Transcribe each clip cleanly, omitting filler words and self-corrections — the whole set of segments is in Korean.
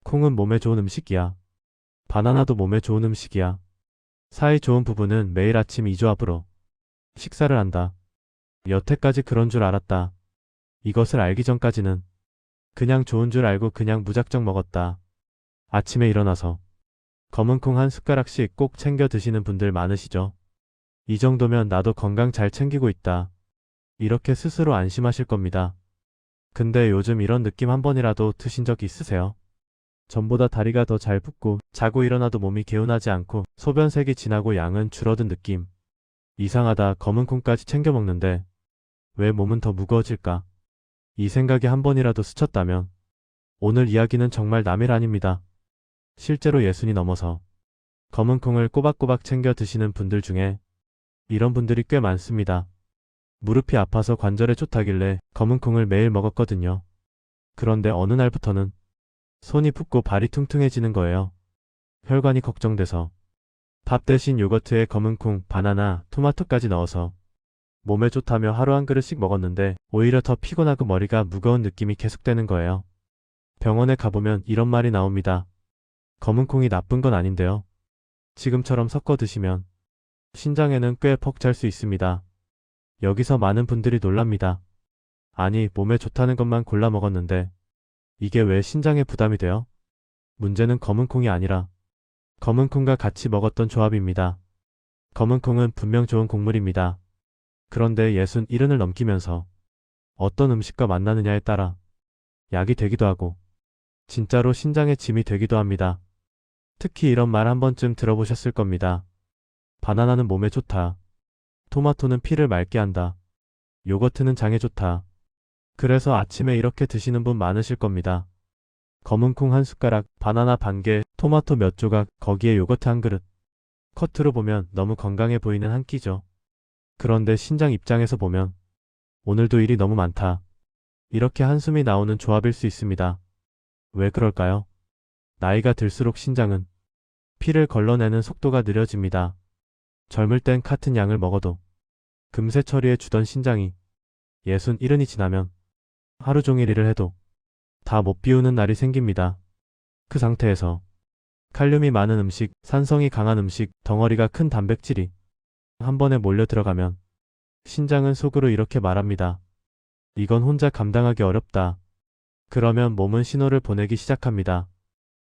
콩은 몸에 좋은 음식이야. 바나나도 몸에 좋은 음식이야. 사이 좋은 부부는 매일 아침 이 조합으로 식사를 한다. 여태까지 그런 줄 알았다. 이것을 알기 전까지는 그냥 좋은 줄 알고 그냥 무작정 먹었다. 아침에 일어나서 검은 콩 한 숟가락씩 꼭 챙겨 드시는 분들 많으시죠? 이 정도면 나도 건강 잘 챙기고 있다. 이렇게 스스로 안심하실 겁니다. 근데 요즘 이런 느낌 한 번이라도 드신 적 있으세요? 전보다 다리가 더 잘 붓고 자고 일어나도 몸이 개운하지 않고 소변색이 진하고 양은 줄어든 느낌. 이상하다. 검은 콩까지 챙겨 먹는데 왜 몸은 더 무거워질까? 이 생각이 한 번이라도 스쳤다면 오늘 이야기는 정말 남일 아닙니다. 실제로 60이 넘어서 검은 콩을 꼬박꼬박 챙겨 드시는 분들 중에 이런 분들이 꽤 많습니다. 무릎이 아파서 관절에 좋다길래 검은 콩을 매일 먹었거든요. 그런데 어느 날부터는 손이 붓고 발이 퉁퉁해지는 거예요. 혈관이 걱정돼서 밥 대신 요거트에 검은 콩, 바나나, 토마토까지 넣어서 몸에 좋다며 하루 한 그릇씩 먹었는데 오히려 더 피곤하고 머리가 무거운 느낌이 계속되는 거예요. 병원에 가보면 이런 말이 나옵니다. 검은 콩이 나쁜 건 아닌데요. 지금처럼 섞어 드시면 신장에는 꽤 벅찰 수 있습니다. 여기서 많은 분들이 놀랍니다. 아니, 몸에 좋다는 것만 골라 먹었는데 이게 왜 신장에 부담이 돼요? 문제는 검은 콩이 아니라 검은 콩과 같이 먹었던 조합입니다. 검은 콩은 분명 좋은 곡물입니다. 그런데 67을 넘기면서 어떤 음식과 만나느냐에 따라 약이 되기도 하고 진짜로 신장에 짐이 되기도 합니다. 특히 이런 말 한 번쯤 들어보셨을 겁니다. 바나나는 몸에 좋다. 토마토는 피를 맑게 한다. 요거트는 장에 좋다. 그래서 아침에 이렇게 드시는 분 많으실 겁니다. 검은 콩 한 숟가락, 바나나 반 개, 토마토 몇 조각, 거기에 요거트 한 그릇. 겉으로 보면 너무 건강해 보이는 한 끼죠. 그런데 신장 입장에서 보면 오늘도 일이 너무 많다. 이렇게 한숨이 나오는 조합일 수 있습니다. 왜 그럴까요? 나이가 들수록 신장은 피를 걸러내는 속도가 느려집니다. 젊을 땐 같은 양을 먹어도 금세 처리해 주던 신장이 67이 지나면 하루 종일 일을 해도 다 못 비우는 날이 생깁니다. 그 상태에서 칼륨이 많은 음식, 산성이 강한 음식, 덩어리가 큰 단백질이 한 번에 몰려 들어가면 신장은 속으로 이렇게 말합니다. 이건 혼자 감당하기 어렵다. 그러면 몸은 신호를 보내기 시작합니다.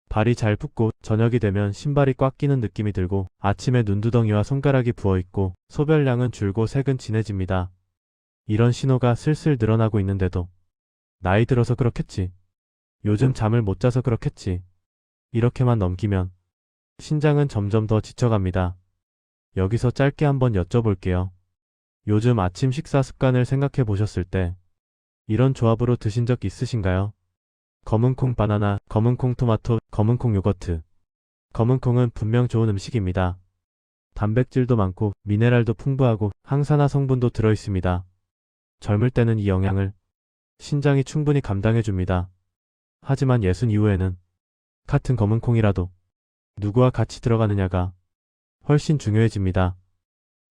발이 잘 붓고 저녁이 되면 신발이 꽉 끼는 느낌이 들고 아침에 눈두덩이와 손가락이 부어있고 소변량은 줄고 색은 진해집니다. 이런 신호가 슬슬 늘어나고 있는데도 나이 들어서 그렇겠지. 요즘 잠을 못 자서 그렇겠지. 이렇게만 넘기면 신장은 점점 더 지쳐갑니다. 여기서 짧게 한번 여쭤볼게요. 요즘 아침 식사 습관을 생각해 보셨을 때 이런 조합으로 드신 적 있으신가요? 검은 콩 바나나, 검은 콩 토마토, 검은 콩 요거트. 검은 콩은 분명 좋은 음식입니다. 단백질도 많고 미네랄도 풍부하고 항산화 성분도 들어있습니다. 젊을 때는 이 영양을 신장이 충분히 감당해줍니다. 하지만 60 이후에는 같은 검은 콩이라도 누구와 같이 들어가느냐가 훨씬 중요해집니다.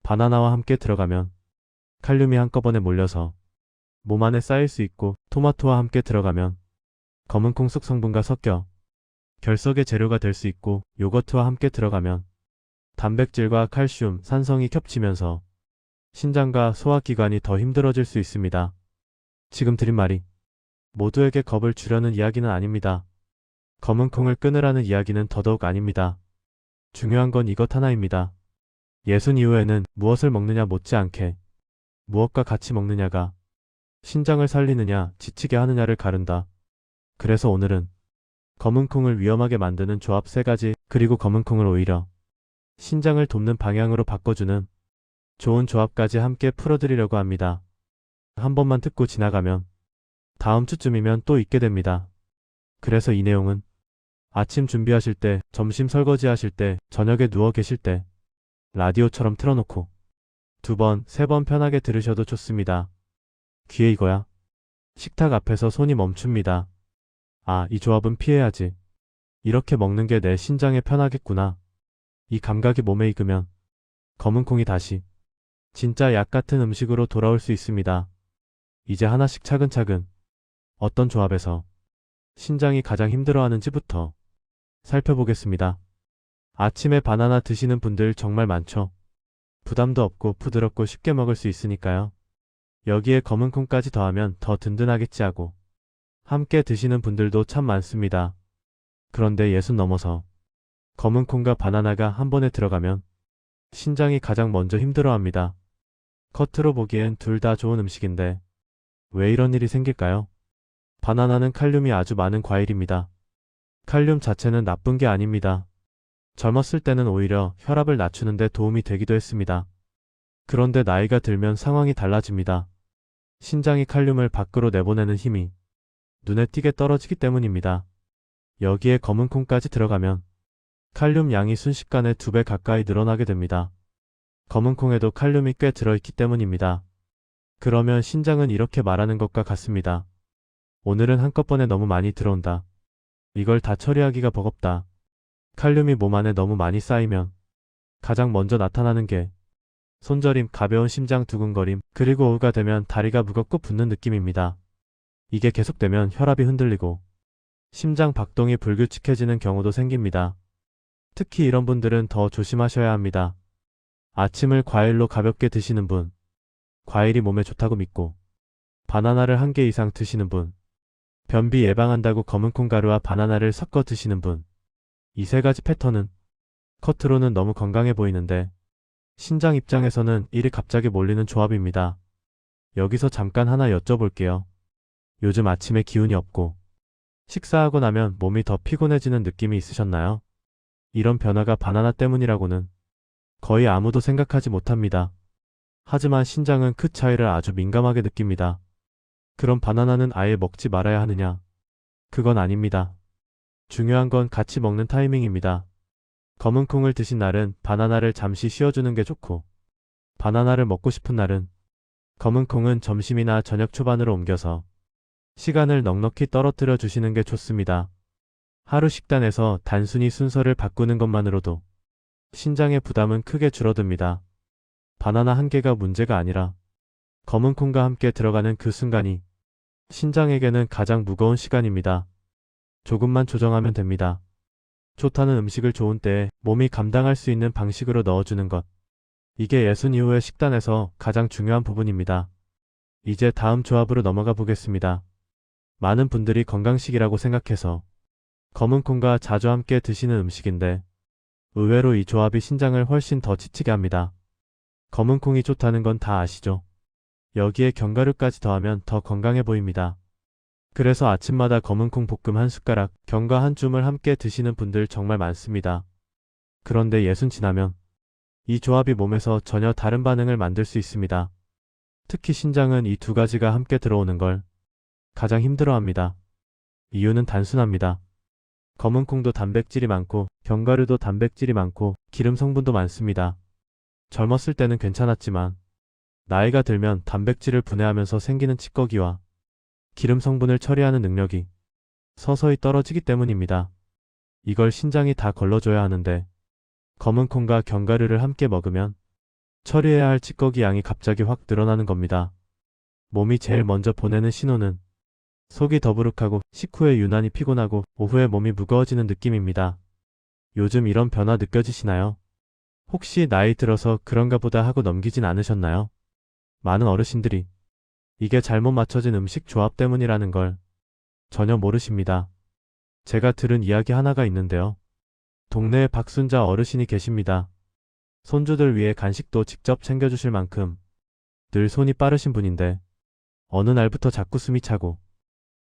바나나와 함께 들어가면 칼륨이 한꺼번에 몰려서 몸 안에 쌓일 수 있고 토마토와 함께 들어가면 검은 콩 속 성분과 섞여 결석의 재료가 될 수 있고 요거트와 함께 들어가면 단백질과 칼슘, 산성이 겹치면서 신장과 소화기관이 더 힘들어질 수 있습니다. 지금 드린 말이 모두에게 겁을 주려는 이야기는 아닙니다. 검은 콩을 끊으라는 이야기는 더더욱 아닙니다. 중요한 건 이것 하나입니다. 60 이후에는 무엇을 먹느냐 못지않게 무엇과 같이 먹느냐가 신장을 살리느냐 지치게 하느냐를 가른다. 그래서 오늘은 검은 콩을 위험하게 만드는 조합 3가지 그리고 검은 콩을 오히려 신장을 돕는 방향으로 바꿔주는 좋은 조합까지 함께 풀어드리려고 합니다. 한 번만 듣고 지나가면 다음 주쯤이면 또 잊게 됩니다. 그래서 이 내용은 아침 준비하실 때, 점심 설거지 하실 때, 저녁에 누워 계실 때 라디오처럼 틀어놓고 2번, 3번 편하게 들으셔도 좋습니다. 귀에 익어야 식탁 앞에서 손이 멈춥니다. 아, 이 조합은 피해야지. 이렇게 먹는 게 내 신장에 편하겠구나. 이 감각이 몸에 익으면 검은 콩이 다시 진짜 약 같은 음식으로 돌아올 수 있습니다. 이제 하나씩 차근차근 어떤 조합에서 신장이 가장 힘들어하는지부터 살펴보겠습니다. 아침에 바나나 드시는 분들 정말 많죠. 부담도 없고 부드럽고 쉽게 먹을 수 있으니까요. 여기에 검은 콩까지 더하면 더 든든하겠지 하고 함께 드시는 분들도 참 많습니다. 그런데 60 넘어서 검은 콩과 바나나가 한 번에 들어가면 신장이 가장 먼저 힘들어합니다. 겉으로 보기엔 둘 다 좋은 음식인데 왜 이런 일이 생길까요? 바나나는 칼륨이 아주 많은 과일입니다. 칼륨 자체는 나쁜 게 아닙니다. 젊었을 때는 오히려 혈압을 낮추는 데 도움이 되기도 했습니다. 그런데 나이가 들면 상황이 달라집니다. 신장이 칼륨을 밖으로 내보내는 힘이 눈에 띄게 떨어지기 때문입니다. 여기에 검은 콩까지 들어가면 칼륨 양이 순식간에 2배 가까이 늘어나게 됩니다. 검은 콩에도 칼륨이 꽤 들어있기 때문입니다. 그러면 신장은 이렇게 말하는 것과 같습니다. 오늘은 한꺼번에 너무 많이 들어온다. 이걸 다 처리하기가 버겁다. 칼륨이 몸 안에 너무 많이 쌓이면 가장 먼저 나타나는 게 손저림, 가벼운 심장 두근거림, 그리고 오후가 되면 다리가 무겁고 붓는 느낌입니다. 이게 계속되면 혈압이 흔들리고 심장 박동이 불규칙해지는 경우도 생깁니다. 특히 이런 분들은 더 조심하셔야 합니다. 아침을 과일로 가볍게 드시는 분, 과일이 몸에 좋다고 믿고 바나나를 1개 이상 드시는 분, 변비 예방한다고 검은 콩가루와 바나나를 섞어 드시는 분, 이 3가지 패턴은 겉으로는 너무 건강해 보이는데 신장 입장에서는 일이 갑자기 몰리는 조합입니다. 여기서 잠깐 하나 여쭤볼게요. 요즘 아침에 기운이 없고 식사하고 나면 몸이 더 피곤해지는 느낌이 있으셨나요? 이런 변화가 바나나 때문이라고는 거의 아무도 생각하지 못합니다. 하지만 신장은 그 차이를 아주 민감하게 느낍니다. 그럼 바나나는 아예 먹지 말아야 하느냐? 그건 아닙니다. 중요한 건 같이 먹는 타이밍입니다. 검은 콩을 드신 날은 바나나를 잠시 쉬어주는 게 좋고, 바나나를 먹고 싶은 날은 검은 콩은 점심이나 저녁 초반으로 옮겨서 시간을 넉넉히 떨어뜨려 주시는 게 좋습니다. 하루 식단에서 단순히 순서를 바꾸는 것만으로도 신장의 부담은 크게 줄어듭니다. 바나나 1개가 문제가 아니라 검은 콩과 함께 들어가는 그 순간이 신장에게는 가장 무거운 시간입니다. 조금만 조정하면 됩니다. 좋다는 음식을 좋은 때에 몸이 감당할 수 있는 방식으로 넣어주는 것. 이게 60 이후의 식단에서 가장 중요한 부분입니다. 이제 다음 조합으로 넘어가 보겠습니다. 많은 분들이 건강식이라고 생각해서 검은 콩과 자주 함께 드시는 음식인데 의외로 이 조합이 신장을 훨씬 더 지치게 합니다. 검은 콩이 좋다는 건 다 아시죠? 여기에 견과류까지 더하면 더 건강해 보입니다. 그래서 아침마다 검은 콩 볶음 1숟가락, 견과 1줌을 함께 드시는 분들 정말 많습니다. 그런데 60 지나면 이 조합이 몸에서 전혀 다른 반응을 만들 수 있습니다. 특히 신장은 이 2가지가 함께 들어오는 걸 가장 힘들어합니다. 이유는 단순합니다. 검은 콩도 단백질이 많고 견과류도 단백질이 많고 기름 성분도 많습니다. 젊었을 때는 괜찮았지만 나이가 들면 단백질을 분해하면서 생기는 찌꺼기와 기름 성분을 처리하는 능력이 서서히 떨어지기 때문입니다. 이걸 신장이 다 걸러줘야 하는데 검은 콩과 견과류를 함께 먹으면 처리해야 할 찌꺼기 양이 갑자기 확 늘어나는 겁니다. 몸이 제일 먼저 보내는 신호는 속이 더부룩하고 식후에 유난히 피곤하고 오후에 몸이 무거워지는 느낌입니다. 요즘 이런 변화 느껴지시나요? 혹시 나이 들어서 그런가 보다 하고 넘기진 않으셨나요? 많은 어르신들이 이게 잘못 맞춰진 음식 조합 때문이라는 걸 전혀 모르십니다. 제가 들은 이야기 하나가 있는데요. 동네에 박순자 어르신이 계십니다. 손주들 위해 간식도 직접 챙겨주실 만큼 늘 손이 빠르신 분인데 어느 날부터 자꾸 숨이 차고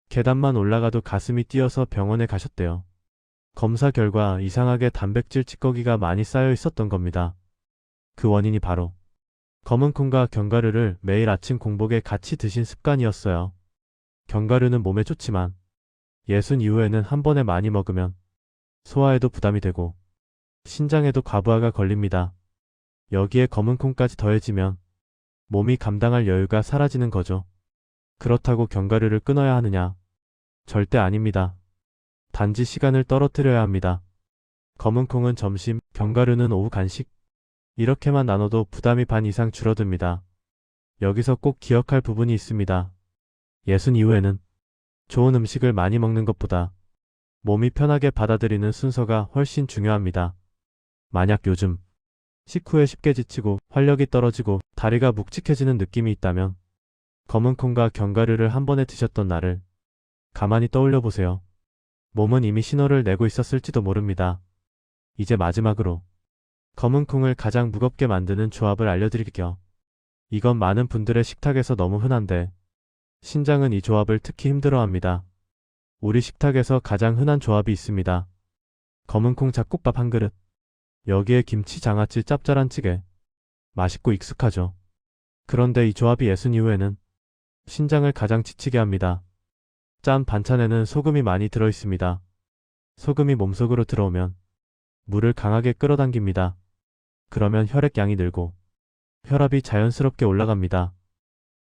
계단만 올라가도 가슴이 뛰어서 병원에 가셨대요. 검사 결과 이상하게 단백질 찌꺼기가 많이 쌓여 있었던 겁니다. 그 원인이 바로 검은 콩과 견과류를 매일 아침 공복에 같이 드신 습관이었어요. 견과류는 몸에 좋지만 60 이후에는 한 번에 많이 먹으면 소화에도 부담이 되고 신장에도 과부하가 걸립니다. 여기에 검은 콩까지 더해지면 몸이 감당할 여유가 사라지는 거죠. 그렇다고 견과류를 끊어야 하느냐? 절대 아닙니다. 단지 시간을 떨어뜨려야 합니다. 검은 콩은 점심, 견과류는 오후 간식. 이렇게만 나눠도 부담이 반 이상 줄어듭니다. 여기서 꼭 기억할 부분이 있습니다. 60 이후에는 좋은 음식을 많이 먹는 것보다 몸이 편하게 받아들이는 순서가 훨씬 중요합니다. 만약 요즘 식후에 쉽게 지치고 활력이 떨어지고 다리가 묵직해지는 느낌이 있다면 검은 콩과 견과류를 한 번에 드셨던 날을 가만히 떠올려 보세요. 몸은 이미 신호를 내고 있었을지도 모릅니다. 이제 마지막으로 검은 콩을 가장 무겁게 만드는 조합을 알려드릴게요. 이건 많은 분들의 식탁에서 너무 흔한데 신장은 이 조합을 특히 힘들어합니다. 우리 식탁에서 가장 흔한 조합이 있습니다. 검은 콩 잡곡밥 한 그릇. 여기에 김치, 장아찌, 짭짤한 찌개. 맛있고 익숙하죠. 그런데 이 조합이 예순 이후에는 신장을 가장 지치게 합니다. 짠 반찬에는 소금이 많이 들어 있습니다. 소금이 몸속으로 들어오면 물을 강하게 끌어당깁니다. 그러면 혈액량이 늘고 혈압이 자연스럽게 올라갑니다.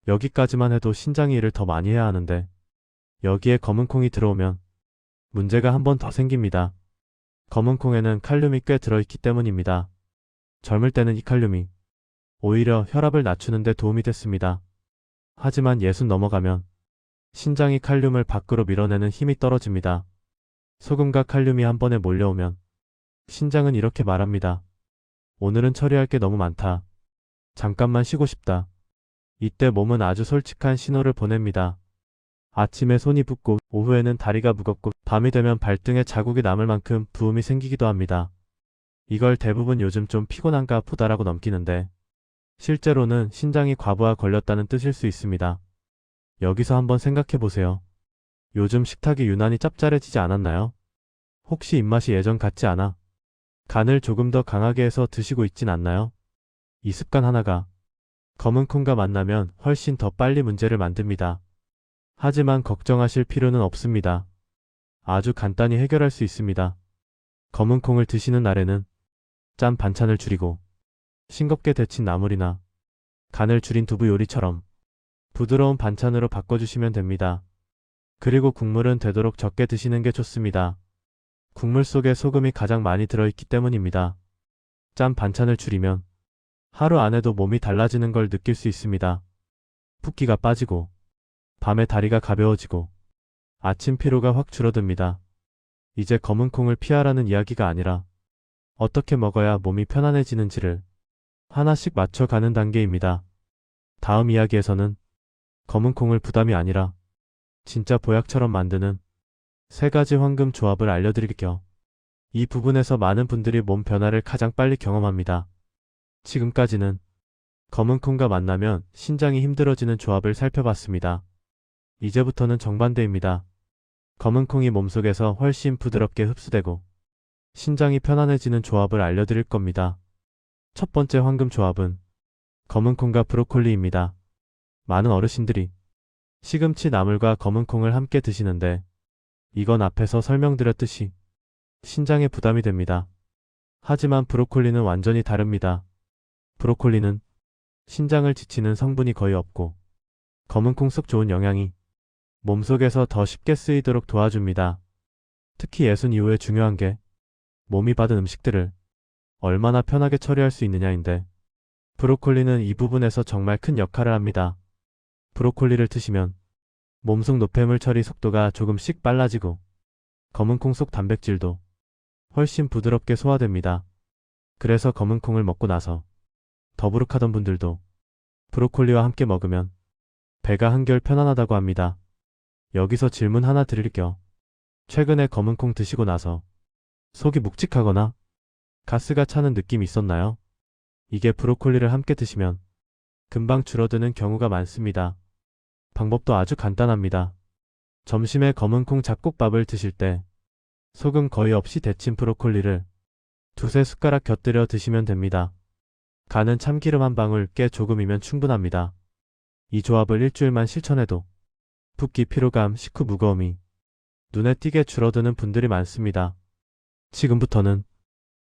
여기까지만 해도 신장이 일을 더 많이 해야 하는데 여기에 검은 콩이 들어오면 문제가 한 번 더 생깁니다. 검은 콩에는 칼륨이 꽤 들어있기 때문입니다. 젊을 때는 이 칼륨이 오히려 혈압을 낮추는 데 도움이 됐습니다. 하지만 60 넘어가면 신장이 칼륨을 밖으로 밀어내는 힘이 떨어집니다. 소금과 칼륨이 한 번에 몰려오면 신장은 이렇게 말합니다. 오늘은 처리할 게 너무 많다. 잠깐만 쉬고 싶다. 이때 몸은 아주 솔직한 신호를 보냅니다. 아침에 손이 붓고 오후에는 다리가 무겁고 밤이 되면 발등에 자국이 남을 만큼 부음이 생기기도 합니다. 이걸 대부분 요즘 좀 피곤한가 보다라고 넘기는데 실제로는 신장이 과부하 걸렸다는 뜻일 수 있습니다. 여기서 한번 생각해 보세요. 요즘 식탁이 유난히 짭짤해지지 않았나요? 혹시 입맛이 예전 같지 않아 간을 조금 더 강하게 해서 드시고 있진 않나요? 이 습관 하나가 검은 콩과 만나면 훨씬 더 빨리 문제를 만듭니다. 하지만 걱정하실 필요는 없습니다. 아주 간단히 해결할 수 있습니다. 검은 콩을 드시는 날에는 짠 반찬을 줄이고 싱겁게 데친 나물이나 간을 줄인 두부 요리처럼 부드러운 반찬으로 바꿔주시면 됩니다. 그리고 국물은 되도록 적게 드시는 게 좋습니다. 국물 속에 소금이 가장 많이 들어있기 때문입니다. 짠 반찬을 줄이면 하루 안에도 몸이 달라지는 걸 느낄 수 있습니다. 붓기가 빠지고 밤에 다리가 가벼워지고 아침 피로가 확 줄어듭니다. 이제 검은 콩을 피하라는 이야기가 아니라 어떻게 먹어야 몸이 편안해지는지를 하나씩 맞춰가는 단계입니다. 다음 이야기에서는 검은 콩을 부담이 아니라 진짜 보약처럼 만드는 3가지 황금 조합을 알려드릴게요. 이 부분에서 많은 분들이 몸 변화를 가장 빨리 경험합니다. 지금까지는 검은 콩과 만나면 신장이 힘들어지는 조합을 살펴봤습니다. 이제부터는 정반대입니다. 검은 콩이 몸속에서 훨씬 부드럽게 흡수되고 신장이 편안해지는 조합을 알려드릴 겁니다. 첫 번째 황금 조합은 검은 콩과 브로콜리입니다. 많은 어르신들이 시금치 나물과 검은 콩을 함께 드시는데 이건 앞에서 설명드렸듯이 신장에 부담이 됩니다. 하지만 브로콜리는 완전히 다릅니다. 브로콜리는 신장을 지치는 성분이 거의 없고 검은 콩 속 좋은 영양이 몸속에서 더 쉽게 쓰이도록 도와줍니다. 특히 예순 이후에 중요한 게 몸이 받은 음식들을 얼마나 편하게 처리할 수 있느냐인데 브로콜리는 이 부분에서 정말 큰 역할을 합니다. 브로콜리를 드시면 몸속 노폐물 처리 속도가 조금씩 빨라지고 검은 콩 속 단백질도 훨씬 부드럽게 소화됩니다. 그래서 검은 콩을 먹고 나서 더부룩하던 분들도 브로콜리와 함께 먹으면 배가 한결 편안하다고 합니다. 여기서 질문 하나 드릴게요. 최근에 검은 콩 드시고 나서 속이 묵직하거나 가스가 차는 느낌이 있었나요? 이게 브로콜리를 함께 드시면 금방 줄어드는 경우가 많습니다. 방법도 아주 간단합니다. 점심에 검은 콩 잡곡밥을 드실 때 소금 거의 없이 데친 브로콜리를 2~3 숟가락 곁들여 드시면 됩니다. 간은 참기름 한 방울 꽤 조금이면 충분합니다. 이 조합을 일주일만 실천해도 붓기, 피로감, 식후 무거움이 눈에 띄게 줄어드는 분들이 많습니다. 지금부터는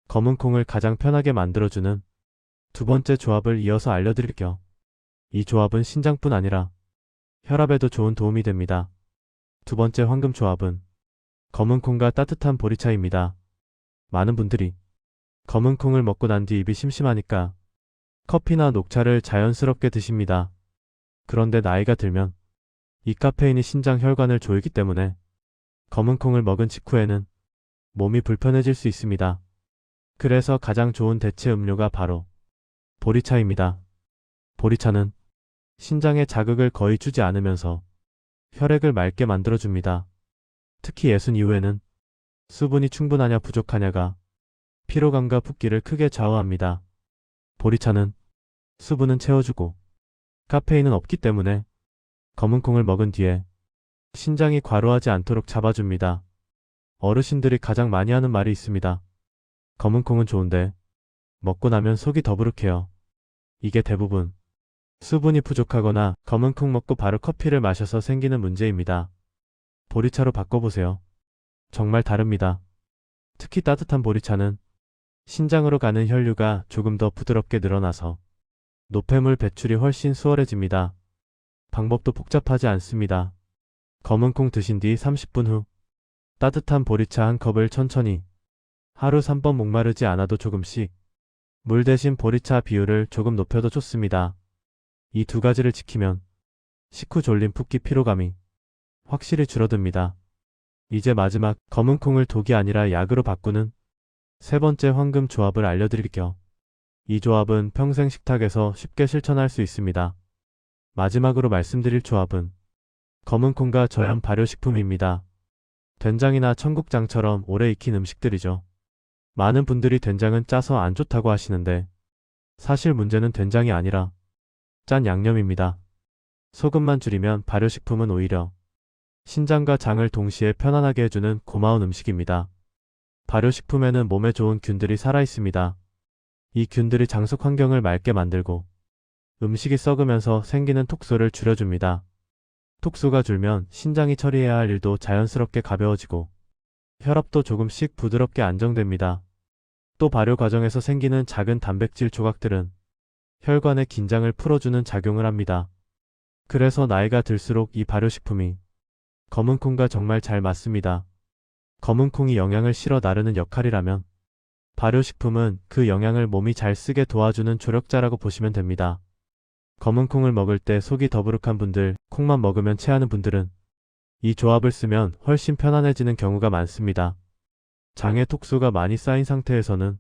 검은 콩을 가장 편하게 만들어주는 2번째 조합을 이어서 알려드릴게요. 이 조합은 신장뿐 아니라 혈압에도 좋은 도움이 됩니다. 2번째 황금 조합은 검은 콩과 따뜻한 보리차입니다. 많은 분들이 검은 콩을 먹고 난 뒤 입이 심심하니까 커피나 녹차를 자연스럽게 드십니다. 그런데 나이가 들면 이 카페인이 신장 혈관을 조이기 때문에 검은 콩을 먹은 직후에는 몸이 불편해질 수 있습니다. 그래서 가장 좋은 대체 음료가 바로 보리차입니다. 보리차는 신장에 자극을 거의 주지 않으면서 혈액을 맑게 만들어줍니다. 특히 예순 이후에는 수분이 충분하냐 부족하냐가 피로감과 붓기를 크게 좌우합니다. 보리차는 수분은 채워주고 카페인은 없기 때문에 검은 콩을 먹은 뒤에 신장이 과로하지 않도록 잡아줍니다. 어르신들이 가장 많이 하는 말이 있습니다. 검은 콩은 좋은데 먹고 나면 속이 더부룩해요. 이게 대부분 수분이 부족하거나 검은 콩 먹고 바로 커피를 마셔서 생기는 문제입니다. 보리차로 바꿔보세요. 정말 다릅니다. 특히 따뜻한 보리차는 신장으로 가는 혈류가 조금 더 부드럽게 늘어나서 노폐물 배출이 훨씬 수월해집니다. 방법도 복잡하지 않습니다. 검은 콩 드신 뒤 30분 후 따뜻한 보리차 한 컵을 천천히 하루 3번 목마르지 않아도 조금씩 물 대신 보리차 비율을 조금 높여도 좋습니다. 이 두 가지를 지키면 식후 졸림 붓기 피로감이 확실히 줄어듭니다. 이제 마지막 검은 콩을 독이 아니라 약으로 바꾸는 세 번째 황금 조합을 알려드릴게요. 이 조합은 평생 식탁에서 쉽게 실천할 수 있습니다. 마지막으로 말씀드릴 조합은 검은 콩과 저염 발효식품입니다. 된장이나 청국장처럼 오래 익힌 음식들이죠. 많은 분들이 된장은 짜서 안 좋다고 하시는데 사실 문제는 된장이 아니라 짠 양념입니다. 소금만 줄이면 발효식품은 오히려 신장과 장을 동시에 편안하게 해주는 고마운 음식입니다. 발효식품에는 몸에 좋은 균들이 살아있습니다. 이 균들이 장속 환경을 맑게 만들고 음식이 썩으면서 생기는 톡소를 줄여줍니다. 톡소가 줄면 신장이 처리해야 할 일도 자연스럽게 가벼워지고 혈압도 조금씩 부드럽게 안정됩니다. 또 발효 과정에서 생기는 작은 단백질 조각들은 혈관의 긴장을 풀어주는 작용을 합니다. 그래서 나이가 들수록 이 발효식품이 검은 콩과 정말 잘 맞습니다. 검은 콩이 영양을 실어 나르는 역할이라면 발효식품은 그 영양을 몸이 잘 쓰게 도와주는 조력자라고 보시면 됩니다. 검은 콩을 먹을 때 속이 더부룩한 분들, 콩만 먹으면 체하는 분들은 이 조합을 쓰면 훨씬 편안해지는 경우가 많습니다. 장에 톡소가 많이 쌓인 상태에서는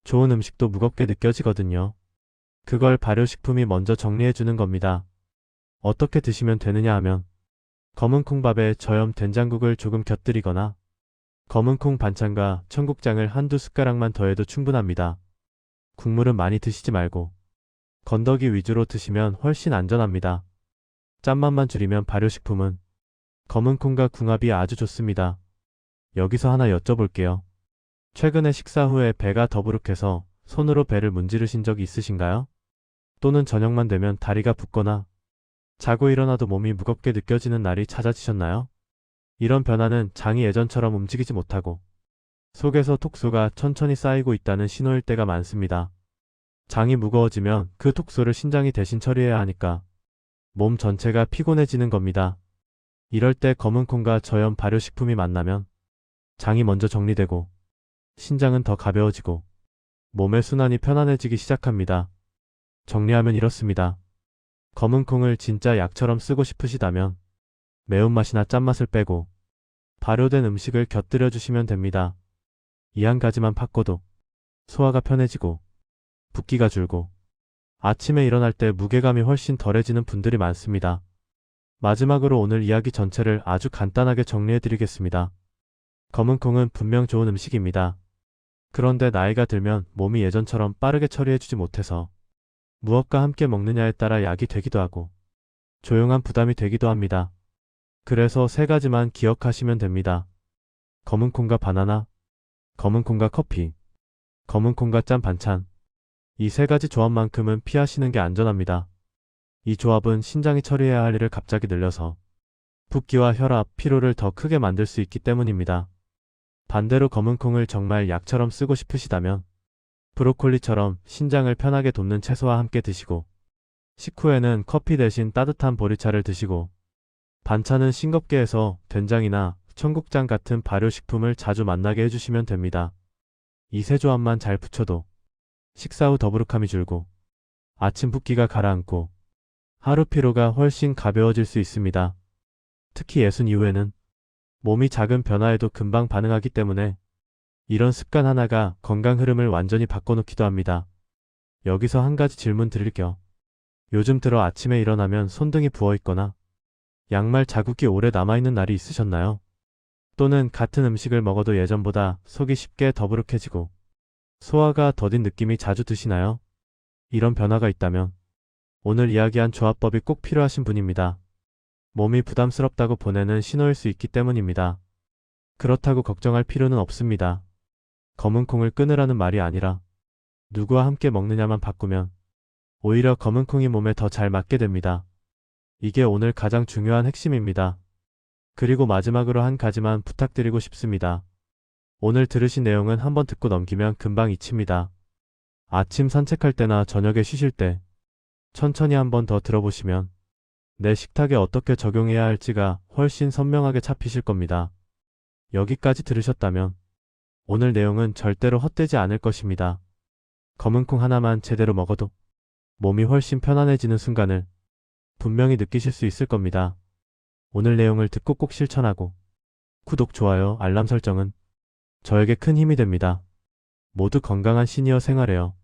좋은 음식도 무겁게 느껴지거든요. 그걸 발효식품이 먼저 정리해주는 겁니다. 어떻게 드시면 되느냐 하면 검은 콩밥에 저염 된장국을 조금 곁들이거나 검은 콩 반찬과 청국장을 한두 숟가락만 더해도 충분합니다. 국물은 많이 드시지 말고 건더기 위주로 드시면 훨씬 안전합니다. 짠맛만 줄이면 발효식품은 검은 콩과 궁합이 아주 좋습니다. 여기서 하나 여쭤볼게요. 최근에 식사 후에 배가 더부룩해서 손으로 배를 문지르신 적이 있으신가요? 또는 저녁만 되면 다리가 붓거나 자고 일어나도 몸이 무겁게 느껴지는 날이 잦아지셨나요? 이런 변화는 장이 예전처럼 움직이지 못하고 속에서 톡소가 천천히 쌓이고 있다는 신호일 때가 많습니다. 장이 무거워지면 그 톡소를 신장이 대신 처리해야 하니까 몸 전체가 피곤해지는 겁니다. 이럴 때 검은 콩과 저염 발효식품이 만나면 장이 먼저 정리되고 신장은 더 가벼워지고 몸의 순환이 편안해지기 시작합니다. 정리하면 이렇습니다. 검은 콩을 진짜 약처럼 쓰고 싶으시다면 매운맛이나 짠맛을 빼고 발효된 음식을 곁들여 주시면 됩니다. 이 한 가지만 바꿔도 소화가 편해지고 붓기가 줄고 아침에 일어날 때 무게감이 훨씬 덜해지는 분들이 많습니다. 마지막으로 오늘 이야기 전체를 아주 간단하게 정리해 드리겠습니다. 검은 콩은 분명 좋은 음식입니다. 그런데 나이가 들면 몸이 예전처럼 빠르게 처리해주지 못해서 무엇과 함께 먹느냐에 따라 약이 되기도 하고 조용한 부담이 되기도 합니다. 그래서 세 가지만 기억하시면 됩니다. 검은 콩과 바나나, 검은 콩과 커피, 검은 콩과 짠 반찬. 이 세 가지 조합만큼은 피하시는 게 안전합니다. 이 조합은 신장이 처리해야 할 일을 갑자기 늘려서 붓기와 혈압, 피로를 더 크게 만들 수 있기 때문입니다. 반대로 검은 콩을 정말 약처럼 쓰고 싶으시다면 브로콜리처럼 신장을 편하게 돕는 채소와 함께 드시고 식후에는 커피 대신 따뜻한 보리차를 드시고 반찬은 싱겁게 해서 된장이나 청국장 같은 발효식품을 자주 만나게 해주시면 됩니다. 이 세 조합만 잘 붙여도 식사 후 더부룩함이 줄고 아침 붓기가 가라앉고 하루 피로가 훨씬 가벼워질 수 있습니다. 특히 예순 이후에는 몸이 작은 변화에도 금방 반응하기 때문에 이런 습관 하나가 건강 흐름을 완전히 바꿔놓기도 합니다. 여기서 한 가지 질문 드릴게요. 요즘 들어 아침에 일어나면 손등이 부어있거나 양말 자국이 오래 남아있는 날이 있으셨나요? 또는 같은 음식을 먹어도 예전보다 속이 쉽게 더부룩해지고 소화가 더딘 느낌이 자주 드시나요? 이런 변화가 있다면 오늘 이야기한 조합법이 꼭 필요하신 분입니다. 몸이 부담스럽다고 보내는 신호일 수 있기 때문입니다. 그렇다고 걱정할 필요는 없습니다. 검은 콩을 끊으라는 말이 아니라 누구와 함께 먹느냐만 바꾸면 오히려 검은 콩이 몸에 더 잘 맞게 됩니다. 이게 오늘 가장 중요한 핵심입니다. 그리고 마지막으로 한 가지만 부탁드리고 싶습니다. 오늘 들으신 내용은 한번 듣고 넘기면 금방 잊힙니다. 아침 산책할 때나 저녁에 쉬실 때 천천히 한번 더 들어보시면 내 식탁에 어떻게 적용해야 할지가 훨씬 선명하게 잡히실 겁니다. 여기까지 들으셨다면 오늘 내용은 절대로 헛되지 않을 것입니다. 검은 콩 하나만 제대로 먹어도 몸이 훨씬 편안해지는 순간을 분명히 느끼실 수 있을 겁니다. 오늘 내용을 듣고 꼭 실천하고 구독, 좋아요, 알람 설정은 저에게 큰 힘이 됩니다. 모두 건강한 시니어 생활해요.